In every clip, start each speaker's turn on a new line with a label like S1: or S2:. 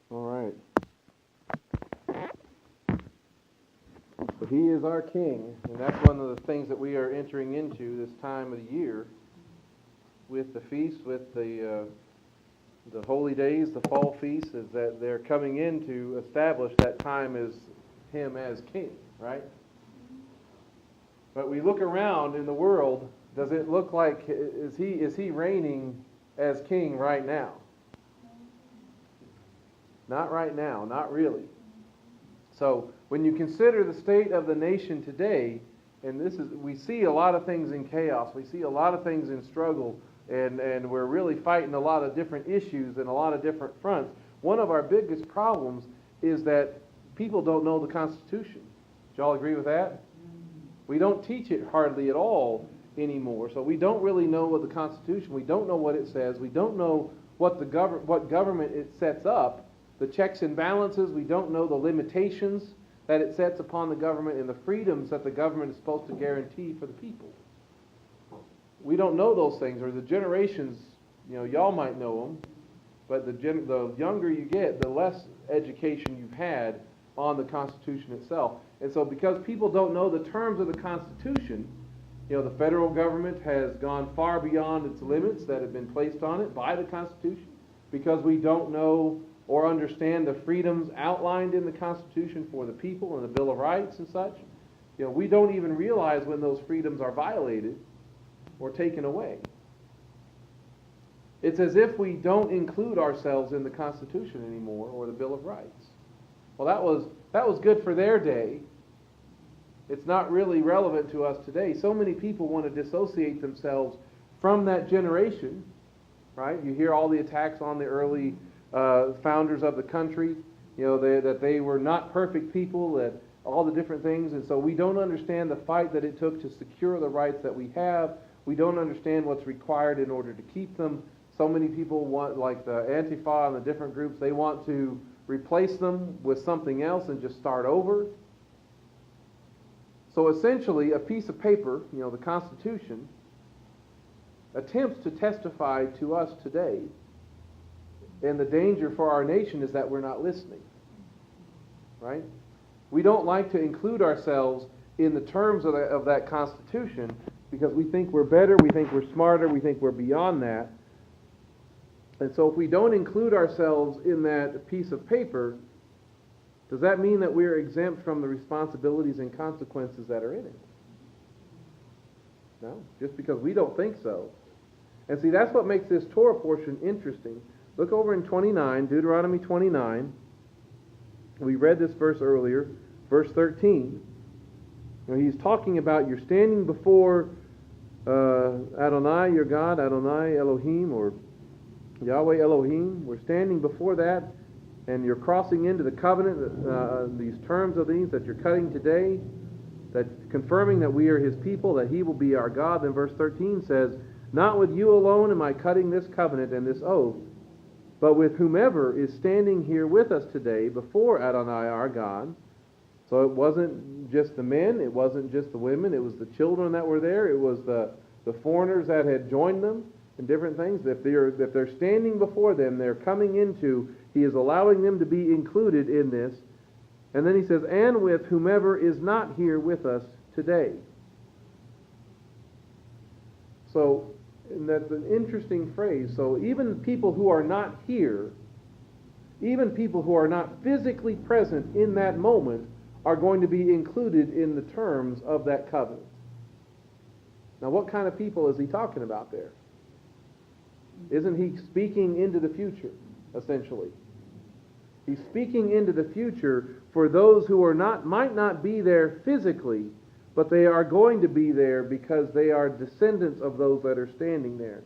S1: All right. So he is our King, and that's one of the things that we are entering into this time of the year with the feast, with the holy days, the fall feast, is that they're coming in to establish that time as him as King, right? But we look around in the world, does it look like, is he reigning as King right now? Not right now, not really. So when you consider the state of the nation today, and we see a lot of things in chaos, we see a lot of things in struggle, and we're really fighting a lot of different issues and a lot of different fronts. One of our biggest problems is that people don't know the Constitution. Do y'all agree with that? We don't teach it hardly at all anymore. So we don't really know what the Constitution, we don't know what it says, we don't know what government it sets up, the checks and balances, we don't know the limitations that it sets upon the government and the freedoms that the government is supposed to guarantee for the people. We don't know those things, or the generations, y'all might know them, but the younger you get, the less education you've had on the Constitution itself. And so because people don't know the terms of the Constitution, the federal government has gone far beyond its limits that have been placed on it by the Constitution, because we don't know or understand the freedoms outlined in the Constitution for the people and the Bill of Rights and such. We don't even realize when those freedoms are violated or taken away. It's as if we don't include ourselves in the Constitution anymore or the Bill of Rights. Well, that was good for their day. It's not really relevant to us today. So many people want to dissociate themselves from that generation, right? You hear all the attacks on the early founders of the country, that they were not perfect people, that all the different things, and so we don't understand the fight that it took to secure the rights that we have. We don't understand what's required in order to keep them. So many people want, like the Antifa and the different groups, they want to replace them with something else and just start over. So essentially, a piece of paper, the Constitution, attempts to testify to us today. And the danger for our nation is that we're not listening, right? We don't like to include ourselves in the terms of that Constitution because we think we're better, we think we're smarter, we think we're beyond that. And so if we don't include ourselves in that piece of paper, does that mean that we're exempt from the responsibilities and consequences that are in it? No, just because we don't think so. And see, that's what makes this Torah portion interesting. Look over in 29, Deuteronomy 29. We read this verse earlier, verse 13. He's talking about you're standing before Adonai, your God, Adonai Elohim, or Yahweh Elohim. We're standing before that, and you're crossing into the covenant, these terms of these that you're cutting today, that confirming that we are his people, that he will be our God. Then verse 13 says, not with you alone am I cutting this covenant and this oath, but with whomever is standing here with us today before Adonai our God. So it wasn't just the men, it wasn't just the women, it was the children that were there, it was the foreigners that had joined them and different things. If they're standing before them, they're coming into, he is allowing them to be included in this. And then he says, and with whomever is not here with us today. So, and that's an interesting phrase. So even people who are not here, even people who are not physically present in that moment, are going to be included in the terms of that covenant. Now, what kind of people is he talking about there? Isn't he speaking into the future, essentially? He's speaking into the future for those who might not be there physically, but they are going to be there because they are descendants of those that are standing there.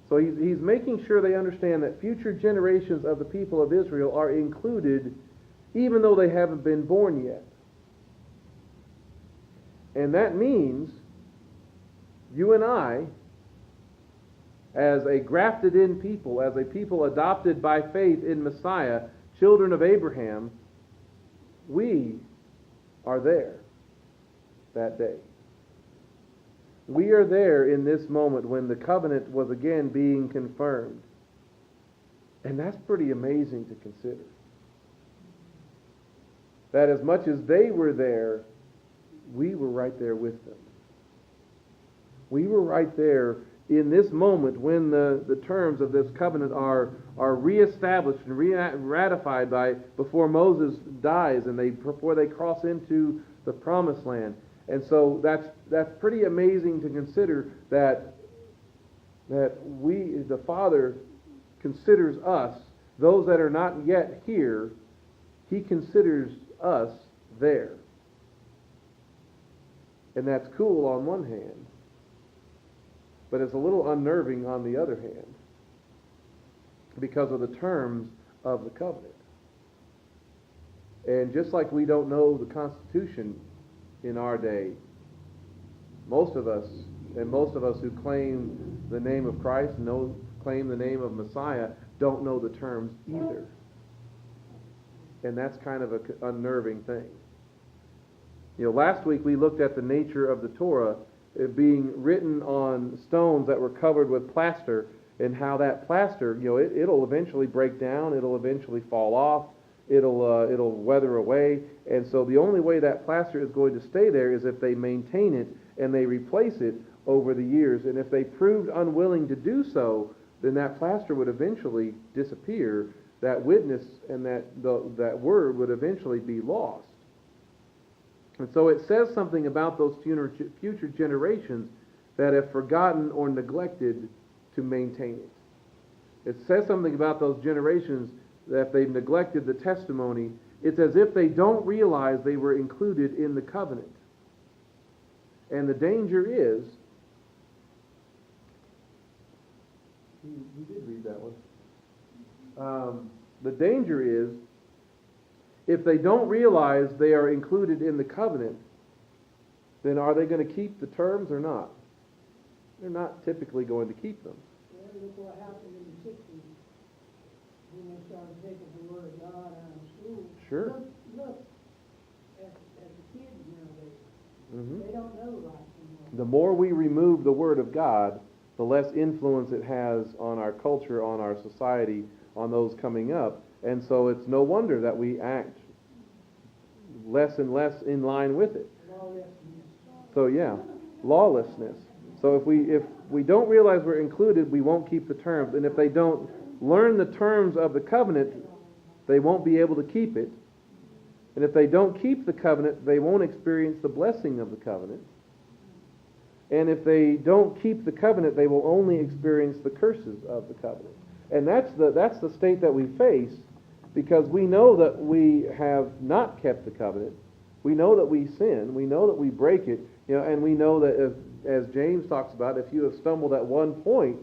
S1: So he's making sure they understand that future generations of the people of Israel are included even though they haven't been born yet. And that means you and I, as a grafted in people, as a people adopted by faith in Messiah, children of Abraham, we are there that day. We are there in this moment when the covenant was again being confirmed. And that's pretty amazing to consider. that as much as they were there, we were right there with them. We were right there in this moment when the terms of this covenant are reestablished and ratified before Moses dies and before they cross into the promised land. And so that's pretty amazing to consider that the Father considers us, those that are not yet here, He considers us there. And that's cool on one hand, but it's a little unnerving on the other hand because of the terms of the covenant. And just like we don't know the Constitution in our day, most of us who claim the name of Christ, claim the name of Messiah, don't know the terms either. And that's kind of an unnerving thing. Last week we looked at the nature of the Torah, it being written on stones that were covered with plaster, and how that plaster, it'll eventually break down, it'll eventually fall off, it'll weather away, and so the only way that plaster is going to stay there is if they maintain it and they replace it over the years. And if they proved unwilling to do so, then that plaster would eventually disappear. That witness and that word would eventually be lost. And so it says something about those future generations that have forgotten or neglected to maintain it. It says something about those generations that if they've neglected the testimony, it's as if they don't realize they were included in the covenant. And the danger is, you did read that one. The danger is, if they don't realize they are included in the covenant, then are they going to keep the terms or not? They're not typically going to keep them.
S2: Well, look what happened in the 60s when they started taking the Word of God out of school.
S1: Sure.
S2: Look at the kids nowadays.
S1: Mm-hmm.
S2: They don't know right anymore.
S1: The more we remove the Word of God, the less influence it has on our culture, on our society, on those coming up. And so it's no wonder that we act less and less in line with it.
S2: Lawlessness.
S1: So yeah, lawlessness. So if we don't realize we're included, we won't keep the terms. And if they don't learn the terms of the covenant, they won't be able to keep it. And if they don't keep the covenant, they won't experience the blessing of the covenant. And if they don't keep the covenant, they will only experience the curses of the covenant. And that's the state that we face, because we know that we have not kept the covenant. We know that we sin. We know that we break it. And we know that, as James talks about, if you have stumbled at one point,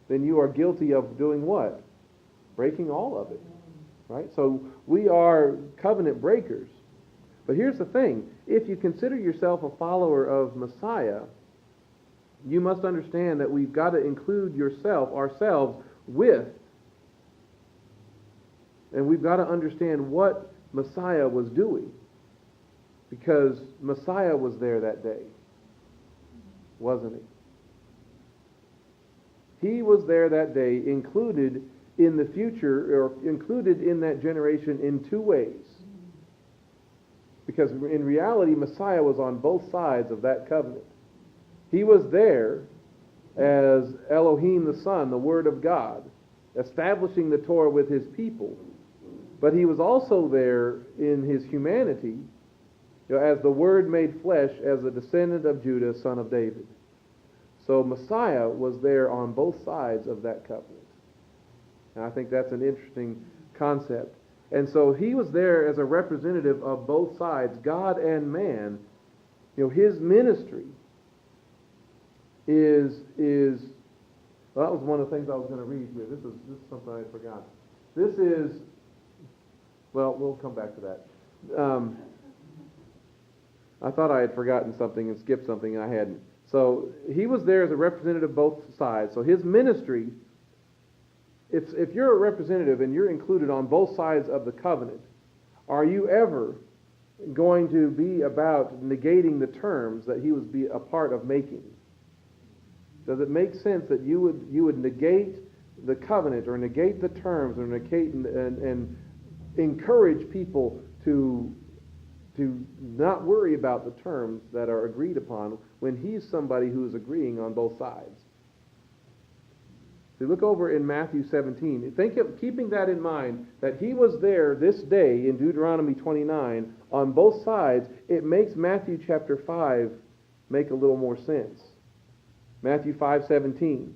S1: then you are guilty of doing what? Breaking all of it. Right? So we are covenant breakers. But here's the thing. If you consider yourself a follower of Messiah, you must understand that we've got to include ourselves with, and we've got to understand what Messiah was doing, because Messiah was there that day, wasn't he? He was there that day, included in the future, or included in that generation in two ways. Because in reality, Messiah was on both sides of that covenant. He was there as Elohim the Son, the Word of God, establishing the Torah with his people. But he was also there in his humanity, as the Word made flesh, as a descendant of Judah, son of David. So Messiah was there on both sides of that covenant. And I think that's an interesting concept. And so he was there as a representative of both sides, God and man. His ministry is well, that was one of the things I was going to read here. This is something I forgot. This is, well, we'll come back to that. I thought I had forgotten something and skipped something, and I hadn't. So he was there as a representative of both sides. So his ministry, if you're a representative and you're included on both sides of the covenant, are you ever going to be about negating the terms that he was a part of making? Does it make sense that you would negate the covenant or negate the terms or negate and encourage people to to not worry about the terms that are agreed upon when he's somebody who is agreeing on both sides. So look over in Matthew 17. Think of keeping that in mind, that he was there this day in Deuteronomy 29 on both sides. It makes Matthew chapter 5 make a little more sense. Matthew 5:17.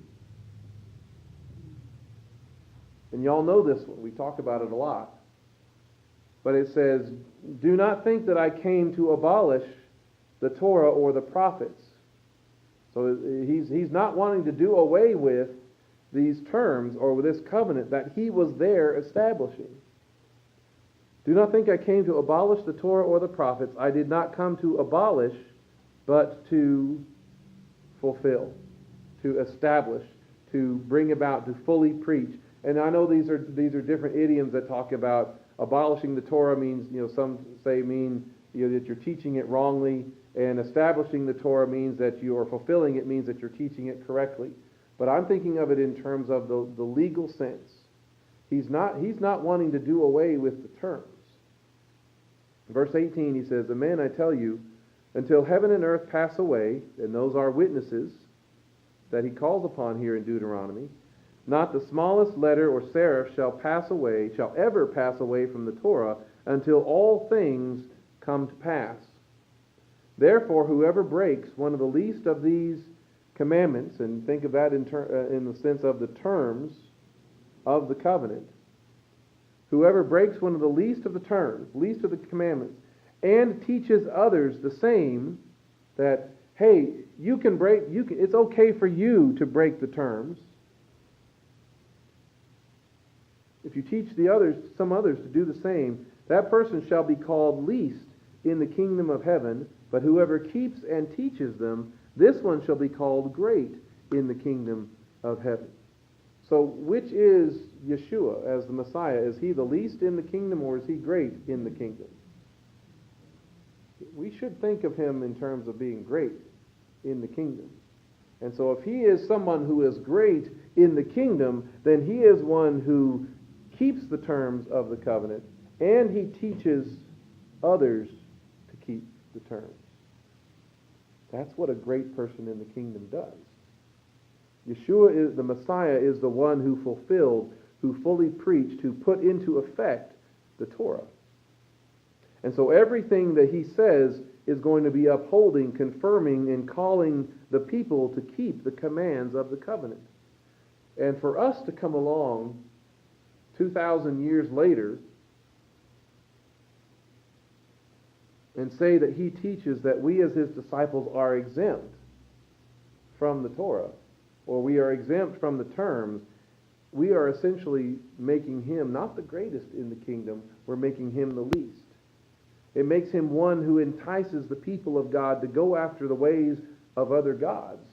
S1: And y'all know this one. We talk about it a lot. But it says, "Do not think that I came to abolish the Torah or the prophets." So he's not wanting to do away with these terms or with this covenant that he was there establishing. "Do not think I came to abolish the Torah or the prophets. I did not come to abolish, but to fulfill, to establish, to bring about, to fully preach." And I know these are different idioms that talk about abolishing the Torah means, some say mean that you're teaching it wrongly, and establishing the Torah means that you are fulfilling it, means that you're teaching it correctly. But I'm thinking of it in terms of the legal sense. He's not wanting to do away with the terms. In verse 18 he says, "Amen, I tell you, until heaven and earth pass away," and those are witnesses that he calls upon here in Deuteronomy, "not the smallest letter or serif shall ever pass away from the Torah until all things come to pass. Therefore, whoever breaks one of the least of these commandments," and think of that in the sense of the terms of the covenant, "whoever breaks one of the least of the terms, least of the commandments, and teaches others the same," that, hey, it's okay for you to break the terms. If you teach some others to do the same, that person shall be called least in the kingdom of heaven, but whoever keeps and teaches them, this one shall be called great in the kingdom of heaven. So which is Yeshua as the Messiah? Is he the least in the kingdom, or is he great in the kingdom? We should think of him in terms of being great in the kingdom. And so if he is someone who is great in the kingdom, then he is one who keeps the terms of the covenant, and he teaches others to keep the terms. That's what a great person in the kingdom does. Yeshua, the Messiah, is the one who fulfilled, who fully preached, who put into effect the Torah. And so everything that he says is going to be upholding, confirming, and calling the people to keep the commands of the covenant. And for us to come along 2,000 years later and say that he teaches that we as his disciples are exempt from the Torah, or we are exempt from the terms, we are essentially making him not the greatest in the kingdom, we're making him the least. It makes him one who entices the people of God to go after the ways of other gods,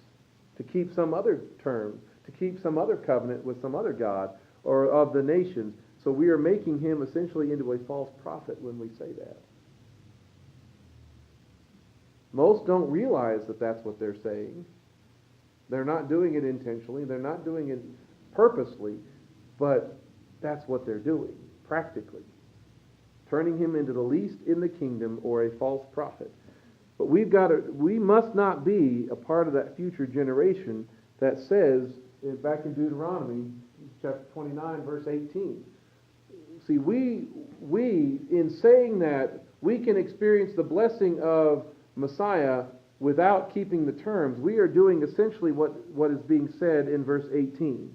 S1: to keep some other term, to keep some other covenant with some other god, or of the nations. So we are making him essentially into a false prophet when we say that. Most don't realize that that's what they're saying. They're not doing it intentionally. They're not doing it purposely. But that's what they're doing, practically. Turning him into the least in the kingdom, or a false prophet. But we must not be a part of that future generation that says, back in Deuteronomy, chapter 29, verse 18. See, we in saying that, we can experience the blessing of Messiah without keeping the terms. We are doing essentially what is being said in verse 18.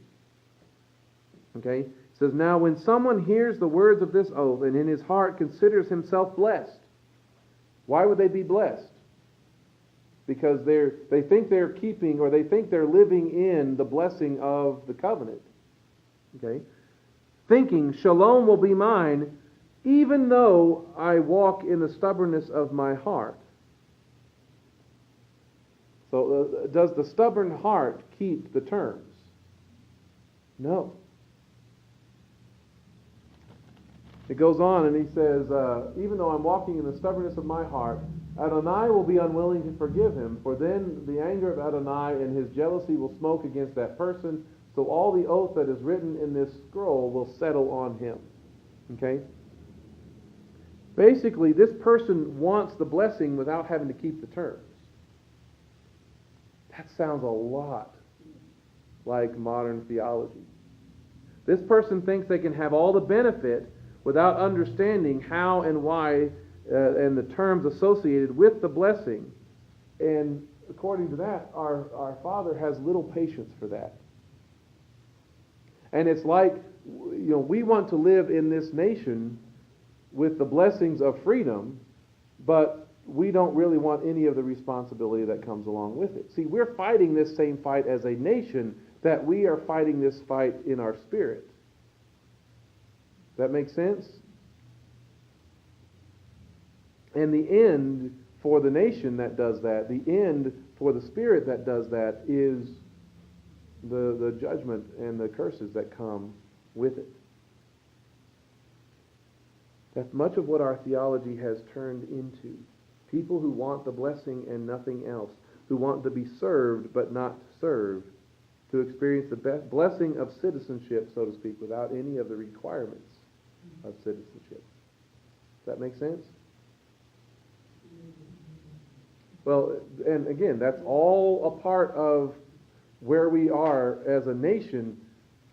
S1: Okay? It says, "Now when someone hears the words of this oath and in his heart considers himself blessed." Why would they be blessed? Because they think they're keeping, or they think they're living in the blessing of the covenant. Okay? "Thinking, shalom will be mine, even though I walk in the stubbornness of my heart." So does the stubborn heart keep the terms? No. It goes on and he says, "Even though I'm walking in the stubbornness of my heart, Adonai will be unwilling to forgive him, for then the anger of Adonai and his jealousy will smoke against that person, so all the oath that is written in this scroll will settle on him." Okay? Basically, this person wants the blessing without having to keep the terms. That sounds a lot like modern theology. This person thinks they can have all the benefit without understanding how and why and the terms associated with the blessing. And according to that, our Father has little patience for that. And it's like, we want to live in this nation with the blessings of freedom, but we don't really want any of the responsibility that comes along with it. See, we're fighting this same fight as a nation, that we are fighting this fight in our spirit. That makes sense? And the end for the nation that does that, the end for the spirit that does that, is the judgment and the curses that come with it. That's much of what our theology has turned into. People who want the blessing and nothing else, who want to be served but not served, to experience the blessing of citizenship, so to speak, without any of the requirements of citizenship. Does that make sense? Well, and again, that's all a part of where we are as a nation.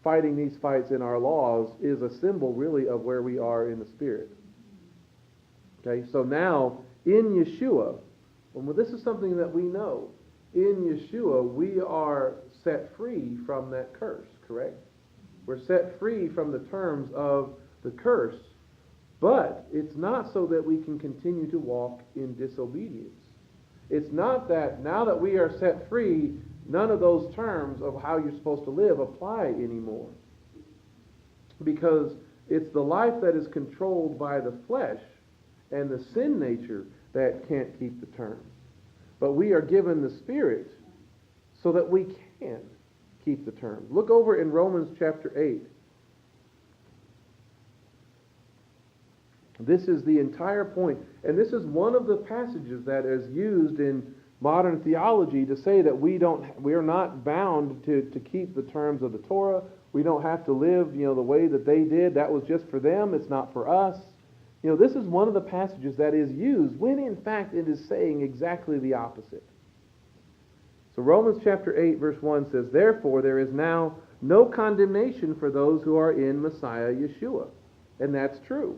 S1: Fighting these fights in our laws is a symbol, really, of where we are in the Spirit. Okay, so now, in Yeshua, well, this is something that we know. In Yeshua, we are set free from that curse, correct? We're set free from the terms of the curse, but it's not so that we can continue to walk in disobedience. It's not that now that we are set free, none of those terms of how you're supposed to live apply anymore. Because it's the life that is controlled by the flesh and the sin nature that can't keep the terms. But we are given the Spirit so that we can keep the terms. Look over in Romans chapter 8. This is the entire point. And this is one of the passages that is used in modern theology to say that we are not bound to keep the terms of the Torah. We don't have to live, the way that they did. That was just for them. It's not for us. This is one of the passages that is used when in fact it is saying exactly the opposite. So Romans chapter 8 verse 1 says, "Therefore there is now no condemnation for those who are in Messiah Yeshua." And that's true.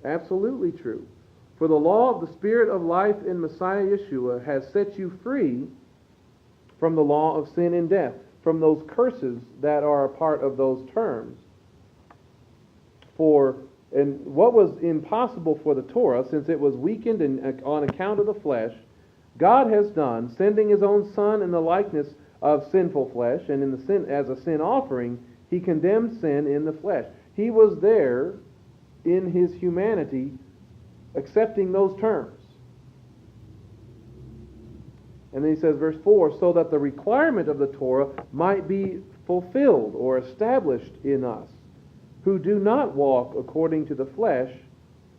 S1: Absolutely true. For the law of the Spirit of life in Messiah Yeshua has set you free from the law of sin and death, from those curses that are a part of those terms. And what was impossible for the Torah, since it was weakened and on account of the flesh, God has done, sending His own Son in the likeness of sinful flesh, and as a sin offering, He condemned sin in the flesh. He was there in His humanity, accepting those terms. And then he says, verse 4, "So that the requirement of the Torah might be fulfilled or established in us, who do not walk according to the flesh,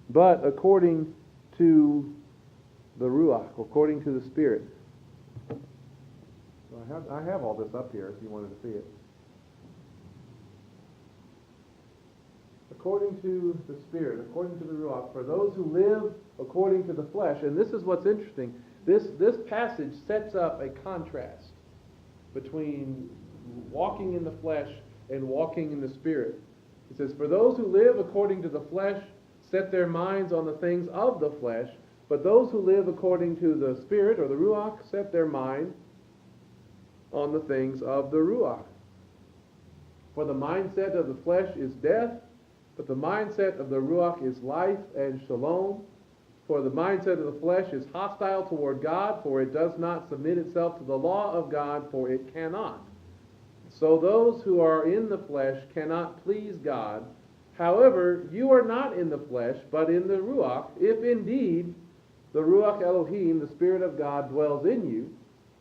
S1: but according to the Ruach," according to the Spirit. I have all this up here if you wanted to see it. According to the Spirit, according to the Ruach, for those who live according to the flesh. And this is what's interesting. This passage sets up a contrast between walking in the flesh and walking in the Spirit. It says, "For those who live according to the flesh set their minds on the things of the flesh, but those who live according to the Spirit," or the Ruach, "set their mind on the things of the Ruach. For the mindset of the flesh is death, but the mindset of the Ruach is life and shalom. For the mindset of the flesh is hostile toward God, for it does not submit itself to the law of God, for it cannot. So those who are in the flesh cannot please God. However, you are not in the flesh, but in the Ruach, if indeed the Ruach Elohim, the Spirit of God, dwells in you.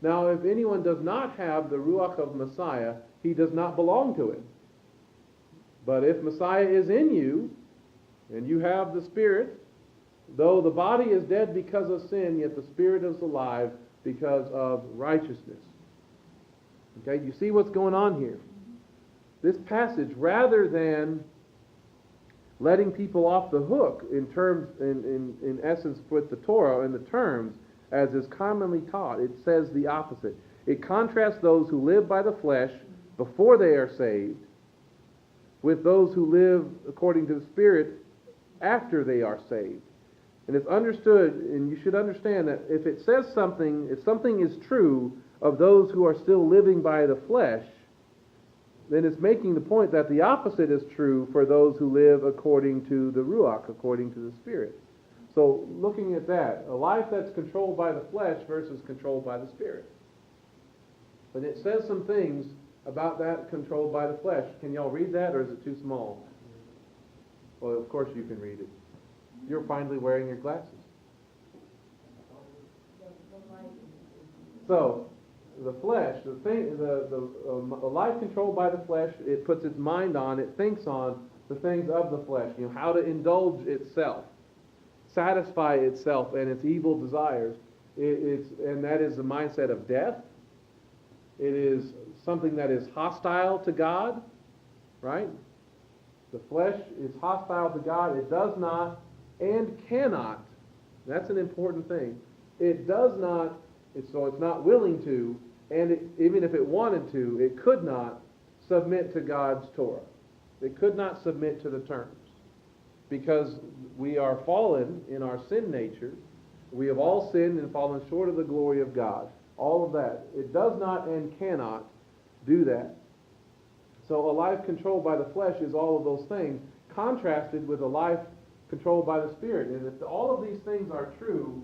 S1: Now, if anyone does not have the Ruach of Messiah, he does not belong to it. But if Messiah is in you, and you have the Spirit, though the body is dead because of sin, yet the Spirit is alive because of righteousness." Okay, you see what's going on here? This passage, rather than letting people off the hook in terms, in essence, with the Torah and the terms, as is commonly taught. It says the opposite. It contrasts those who live by the flesh before they are saved with those who live according to the Spirit after they are saved. And it's understood, and you should understand that if it says something, if something is true of those who are still living by the flesh, then it's making the point that the opposite is true for those who live according to the Ruach, according to the Spirit. So looking at that, a life that's controlled by the flesh versus controlled by the Spirit. But it says some things about that controlled by the flesh. Can y'all read that, or is it too small? Well, of course you can read it. You're finally wearing your glasses. So, the flesh, a life controlled by the flesh, it puts its mind on, it thinks on the things of the flesh. How to indulge itself, satisfy itself and its evil desires. And that is the mindset of death. It is something that is hostile to God, right? The flesh is hostile to God. It does not and cannot. That's an important thing. It does not, so it's not willing to, and even if it wanted to, it could not submit to God's Torah. It could not submit to the terms. Because we are fallen in our sin nature. We have all sinned and fallen short of the glory of God. All of that. It does not and cannot do that. So a life controlled by the flesh is all of those things, contrasted with a life controlled by the Spirit. And if all of these things are true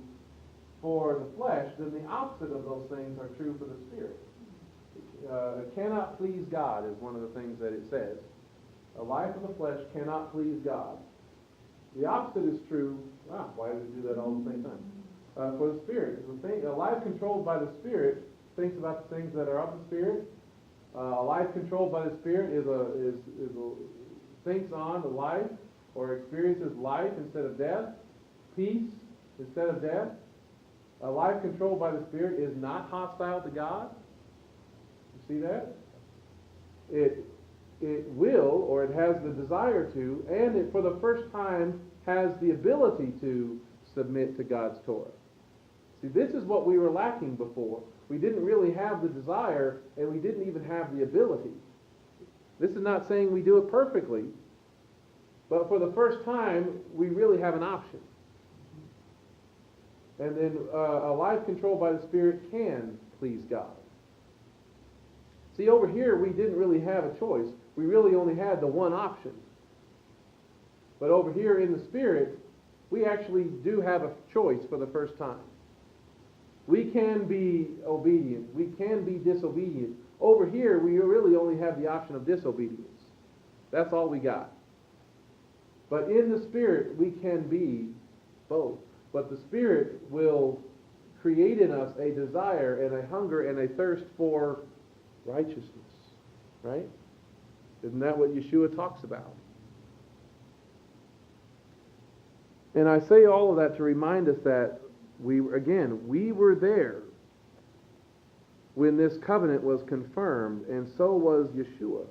S1: for the flesh, then the opposite of those things are true for the Spirit. It cannot please God is one of the things that it says. A life of the flesh cannot please God. The opposite is true. Wow, why does it do that all at the same time? For the Spirit. A life controlled by the Spirit thinks about the things that are of the Spirit. A life controlled by the Spirit thinks on the life or experiences life instead of death, peace instead of death. A life controlled by the Spirit is not hostile to God. You see that? It will, or it has the desire to, and it for the first time has the ability to submit to God's Torah. See, this is what we were lacking before. We didn't really have the desire, and we didn't even have the ability. This is not saying we do it perfectly, but for the first time, we really have an option. And then a life controlled by the Spirit can please God. See, over here, we didn't really have a choice. We really only had the one option. But over here in the Spirit, we actually do have a choice for the first time. We can be obedient. We can be disobedient. Over here, we really only have the option of disobedience. That's all we got. But in the Spirit, we can be both. But the Spirit will create in us a desire and a hunger and a thirst for righteousness. Right? Isn't that what Yeshua talks about? And I say all of that to remind us that we were there when this covenant was confirmed, and so was Yeshua.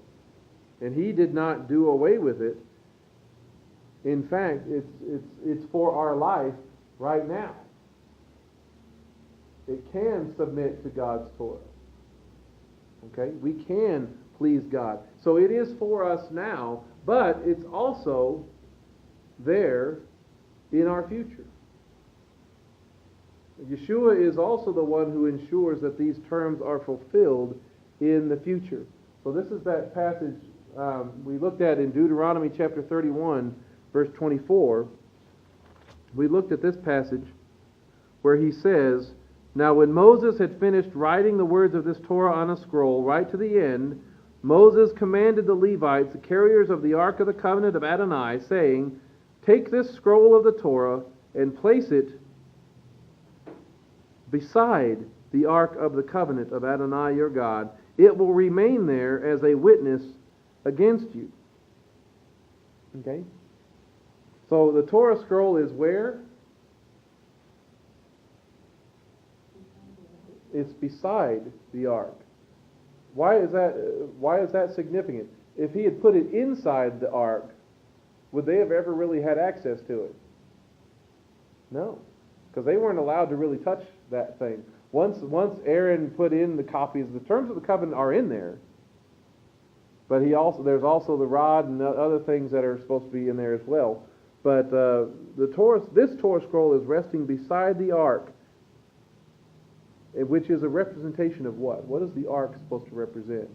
S1: And he did not do away with it. In fact, it's for our life right now. It can submit to God's Torah. Okay? We can please God. So it is for us now, but it's also there in our future. Yeshua is also the one who ensures that these terms are fulfilled in the future. So this is that passage we looked at in Deuteronomy chapter 31, verse 24. We looked at this passage where he says, "Now when Moses had finished writing the words of this Torah on a scroll, right to the end, Moses commanded the Levites, the carriers of the Ark of the Covenant of Adonai, saying, 'Take this scroll of the Torah and place it beside the Ark of the Covenant of Adonai your God. It will remain there as a witness against you.'" Okay? So the Torah scroll is where? It's beside the Ark. Why is that significant? If he had put it inside the Ark, would they have ever really had access to it? No, because they weren't allowed to really touch that thing. Once Aaron put in the copies, the terms of the covenant are in there, but there's also the rod and other things that are supposed to be in there as well. But this Torah scroll is resting beside the ark, which is a representation of what? What is the ark supposed to represent?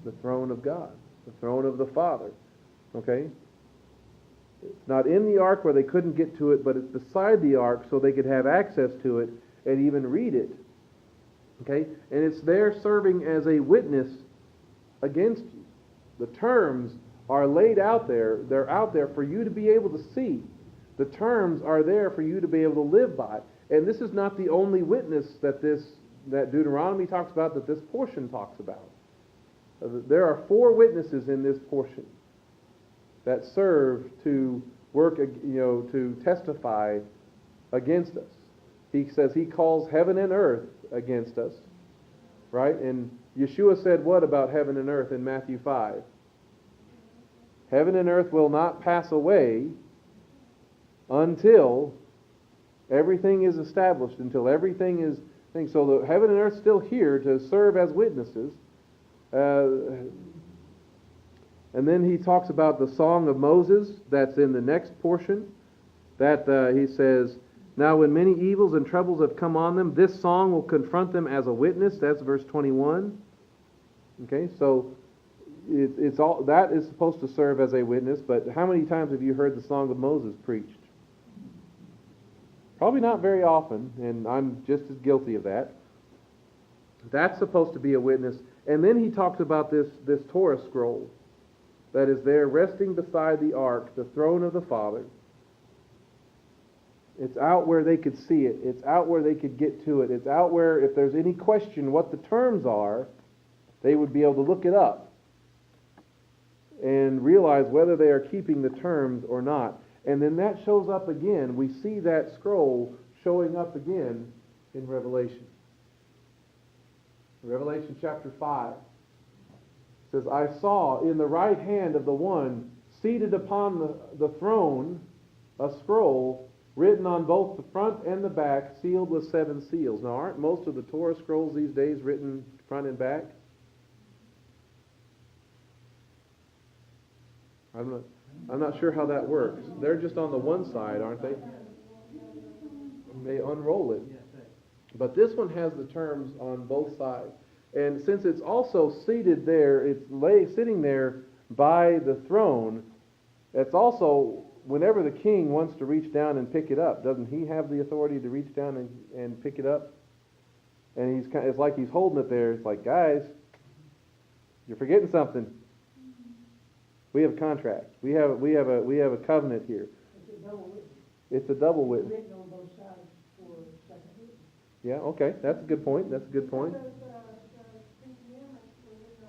S1: The throne of God, the throne of the Father. Okay? It's not in the ark where they couldn't get to it, but it's beside the ark so they could have access to it and even read it. Okay? And it's there serving as a witness against you. The terms are laid out there. They're out there for you to be able to see. The terms are there for you to be able to live by. And this is not the only witness that Deuteronomy talks about, that this portion talks about. There are 4 witnesses in this portion that serve to work, to testify against us. He says he calls heaven and earth against us, right? And Yeshua said what about heaven and earth in Matthew 5? Heaven and earth will not pass away until everything is established, until everything is... So the heaven and earth still here to serve as witnesses. And then he talks about the Song of Moses. That's in the next portion. That he says, now when many evils and troubles have come on them, this song will confront them as a witness. That's verse 21. Okay, so it's all that is supposed to serve as a witness. But how many times have you heard the Song of Moses preached? Probably not very often, and I'm just as guilty of that. That's supposed to be a witness. And then he talks about this Torah scroll that is there resting beside the ark, the throne of the Father. It's out where they could see it. It's out where they could get to it. It's out where, if there's any question what the terms are, they would be able to look it up and realize whether they are keeping the terms or not. And then that shows up again. We see that scroll showing up again in Revelation. Revelation chapter 5 says, I saw in the right hand of the one seated upon the throne a scroll written on both the front and the back, sealed with 7 seals. Now, aren't most of the Torah scrolls these days written front and back? I'm not sure how that works. They're just on the one side, aren't they? They unroll it. But this one has the terms on both sides. And since it's also seated there, it's sitting there by the throne, it's also, whenever the king wants to reach down and pick it up, doesn't he have the authority to reach down and pick it up? And it's like he's holding it there. It's like, guys, you're forgetting something. We have a contract. We have a covenant here. It's a double witness.
S2: Written on both sides for second witness.
S1: Yeah, okay. That's a good point.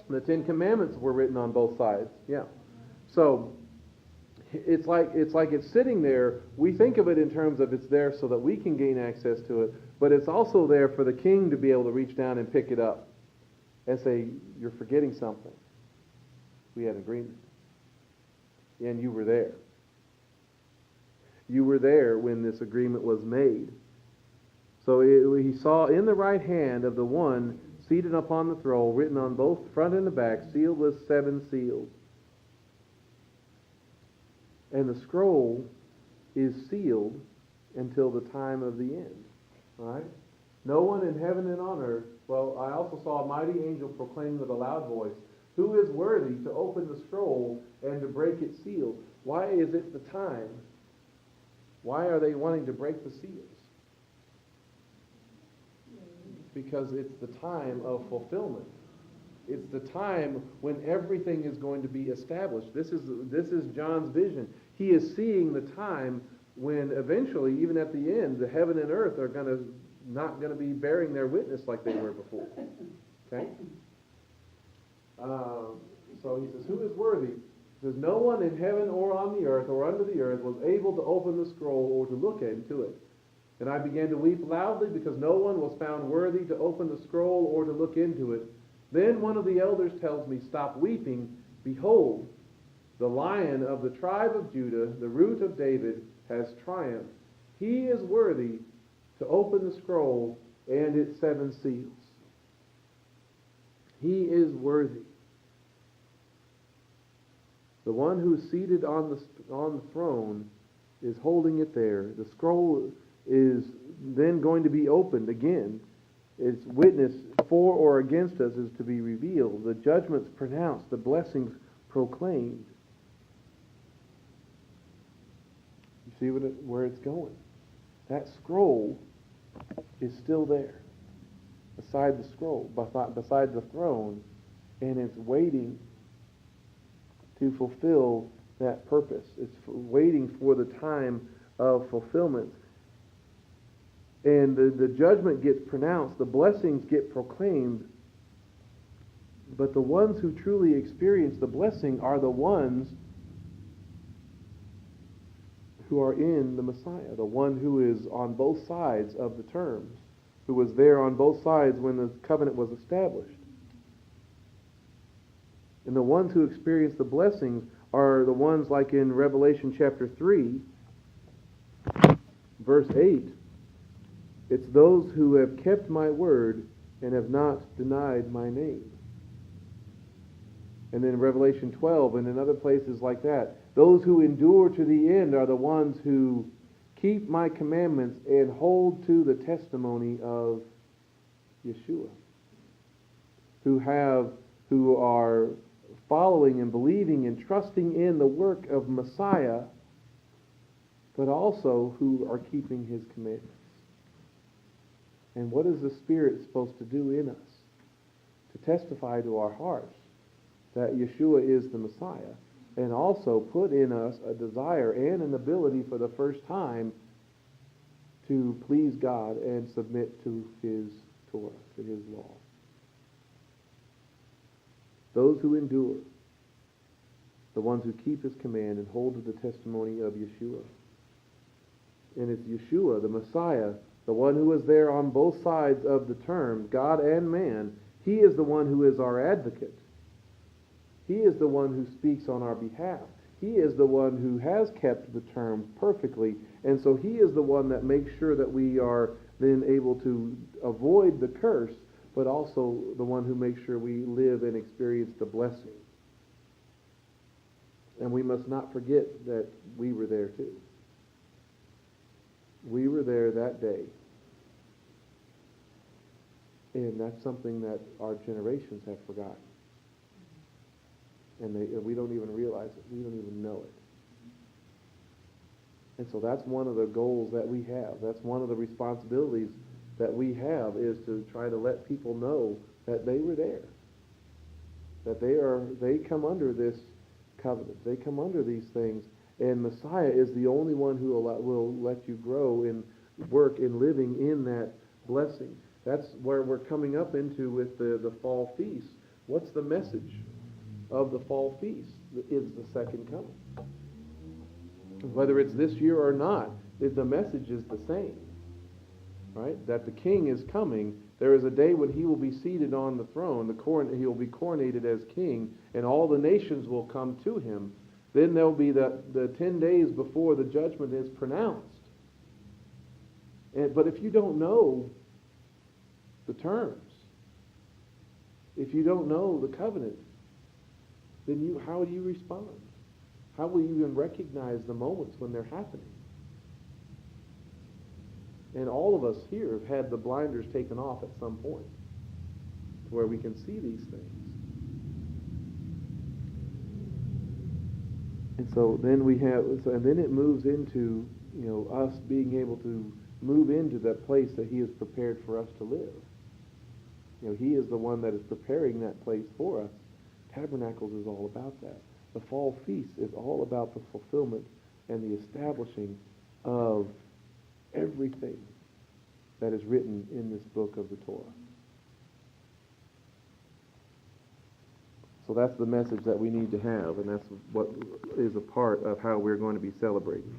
S1: The 10 Commandments were written on both sides. Yeah. So it's like it's sitting there. We think of it in terms of it's there so that we can gain access to it, but it's also there for the king to be able to reach down and pick it up and say, you're forgetting something. We had an agreement. And you were there. You were there when this agreement was made. So he saw in the right hand of the one seated upon the throne, written on both front and the back, sealed with 7 seals. And the scroll is sealed until the time of the end. All right? No one in heaven and on earth. Well, I also saw a mighty angel proclaim with a loud voice, who is worthy to open the scroll and to break its seals? Why is it the time? Why are they wanting to break the seals? Because it's the time of fulfillment. It's the time when everything is going to be established. This is John's vision. He is seeing the time when eventually, even at the end, the heaven and earth are not going to be bearing their witness like they were before. Okay? So he says, who is worthy? He says, no one in heaven or on the earth or under the earth was able to open the scroll or to look into it. And I began to weep loudly because no one was found worthy to open the scroll or to look into it. Then one of the elders tells me, stop weeping. Behold, The Lion of the tribe of Judah, the Root of David, has triumphed. He is worthy to open the scroll and its 7 seals. He is worthy. The one who is seated on the throne is holding it there. The scroll is then going to be opened again. Its witness for or against us is to be revealed. The judgments pronounced, the blessings proclaimed. You see where it's going? That scroll is still there, beside the scroll, beside the throne, and it's waiting to fulfill that purpose. It's waiting for the time of fulfillment. And the judgment gets pronounced, the blessings get proclaimed, but the ones who truly experience the blessing are the ones who are in the Messiah, the one who is on both sides of the terms, who was there on both sides when the covenant was established. And the ones who experience the blessings are the ones like in Revelation chapter 3, verse 8. It's those who have kept my word and have not denied my name. And then Revelation 12 and in other places like that. Those who endure to the end are the ones who keep my commandments and hold to the testimony of Yeshua. Who are following and believing and trusting in the work of Messiah, but also who are keeping his commandments. And what is the Spirit supposed to do in us? To testify to our hearts that Yeshua is the Messiah, and also put in us a desire and an ability for the first time to please God and submit to his Torah, to his law. Those who endure, the ones who keep his command and hold to the testimony of Yeshua. And it's Yeshua, the Messiah, the one who is there on both sides of the term, God and man. He is the one who is our advocate. He is the one who speaks on our behalf. He is the one who has kept the terms perfectly. And so he is the one that makes sure that we are then able to avoid the curse, but also the one who makes sure we live and experience the blessing. And we must not forget that we were there too. We were there that day. And that's something that our generations have forgotten. And we don't even realize it. We don't even know it. And so that's one of the goals that we have. That's one of the responsibilities that we have, is to try to let people know that they were there. That they come under this covenant. They come under these things. And Messiah is the only one who will let you grow and work in living in that blessing. That's where we're coming up into with the fall feast. What's the message of the fall feast? It's the second coming. Whether it's this year or not, the message is the same. Right? That the king is coming. There is a day when he will be seated on the throne. He will be coronated as king, and all the nations will come to him. Then there'll be the 10 days before the judgment is pronounced. But if you don't know the terms, if you don't know the covenant, then how do you respond? How will you even recognize the moments when they're happening? And all of us here have had the blinders taken off at some point, where we can see these things. And so then and then it moves into, us being able to move into that place that he has prepared for us to live. He is the one that is preparing that place for us. Tabernacles is all about that. The fall feast is all about the fulfillment and the establishing of everything that is written in this book of the Torah. So that's the message that we need to have, and that's what is a part of how we're going to be celebrating.